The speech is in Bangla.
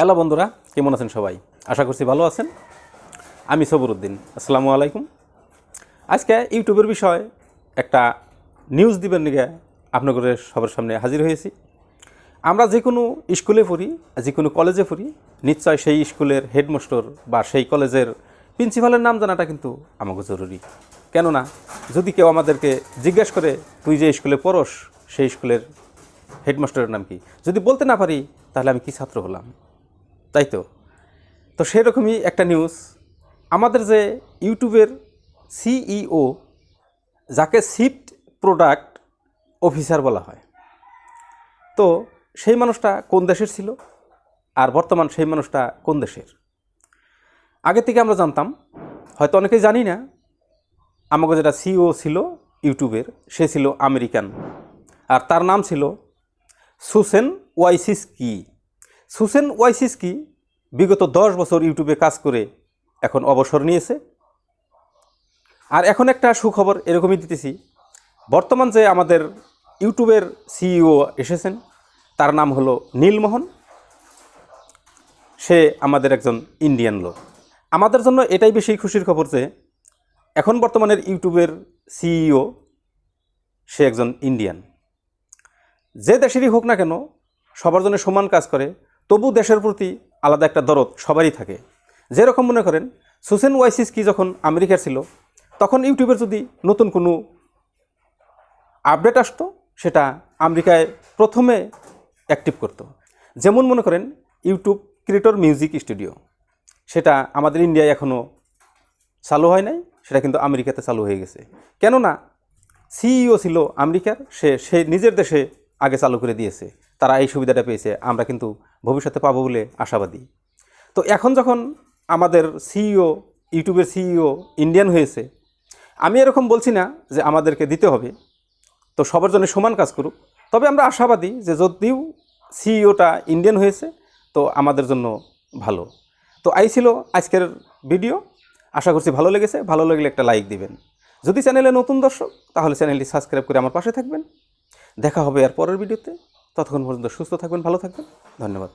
হ্যালো বন্ধুরা, কেমন আছেন সবাই? আশা করছি ভালো আছেন। আমি সবরুদ্দিন। আসসালামু আলাইকুম। আজকে ইউটিউবের বিষয় একটা নিউজ দিবেন নিয়ে আপনাদের সবার সামনে হাজির হয়েছি। আমরা যে কোনো স্কুলে পড়ি, যে কোনো কলেজে পড়ি, নিশ্চয় সেই স্কুলের হেডমাস্টার বা সেই কলেজের প্রিন্সিপালের নাম জানাটা কিন্তু আমাকে জরুরি। কেননা যদি কেউ আমাদেরকে জিজ্ঞেস করে তুই যে স্কুলে পড়স সেই স্কুলের হেডমাস্টারের নাম কি, যদি বলতে না পারি তাহলে আমি কি ছাত্র হলাম? তাই তো সেরকমই একটা নিউজ। আমাদের যে ইউটিউবের সিইও, যাকে চিফ প্রোডাক্ট অফিসার বলা হয়, তো সেই মানুষটা কোন দেশের ছিল আর বর্তমান সেই মানুষটা কোন দেশের? আগে থেকে আমরা জানতাম, হয়তো অনেকেই জানি না, আমাকে যেটা সিইও ছিল ইউটিউবের, সে ছিল আমেরিকান, আর তার নাম ছিল সুসেন ওয়াইসিস্কি। সুসেন ওয়াইসিস্কি বিগত 10 বছর ইউটিউবে কাজ করে এখন অবসর নিয়েছে। আর এখন একটা সুখবর এরকমই দিতেছি, বর্তমান যে আমাদের ইউটিউবের সিইও এসেছেন, তার নাম হলো নীলমোহন। সে আমাদের একজন ইন্ডিয়ান লোক। আমাদের জন্য এটাই বেশি খুশির খবর যে এখন বর্তমানের ইউটিউবের সিইও সে একজন ইন্ডিয়ান। যে দেশেরই হোক না কেন, সবার জন্য সমান কাজ করে, তবু দেশের প্রতি আলাদা একটা দরদ সবারই থাকে। যেরকম মনে করেন, সুসেন ওয়াইসিস্কি যখন আমেরিকার ছিল, তখন ইউটিউবের যদি নতুন কোনো আপডেট আসতো, সেটা আমেরিকায় প্রথমে অ্যাক্টিভ করতো। যেমন মনে করেন ইউটিউব ক্রিয়েটর মিউজিক স্টুডিও, সেটা আমাদের ইন্ডিয়ায় এখনও চালু হয় নাই, সেটা কিন্তু আমেরিকাতে চালু হয়ে গেছে। কেননা সিইও ছিল আমেরিকার, সে নিজের দেশে আগে চালু করে দিয়েছে। তারা এই সুবিধাটা পেয়েছে, আমরা কিন্তু ভবিষ্যতে পাবো বলে আশাবাদী। তো এখন যখন আমাদের সিইও, ইউটিউবের সিইও ইন্ডিয়ান হয়েছে, আমি এরকম বলছি না যে আমাদেরকে দিতে হবে, তো সবার জন্য সমান কাজ করুক। তবে আমরা আশাবাদী যে যদিও সিইওটা ইন্ডিয়ান হয়েছে, তো আমাদের জন্য ভালো। তো এই ছিল আজকের ভিডিও। আশা করছি ভালো লেগেছে। ভালো লাগলে একটা লাইক দিবেন। যদি চ্যানেলে নতুন দর্শক, তাহলে চ্যানেলটি সাবস্ক্রাইব করে আমার পাশে থাকবেন। দেখা হবে আর পরের ভিডিওতে। ততক্ষণ পর্যন্ত সুস্থ থাকবেন, ভালো থাকবেন। ধন্যবাদ।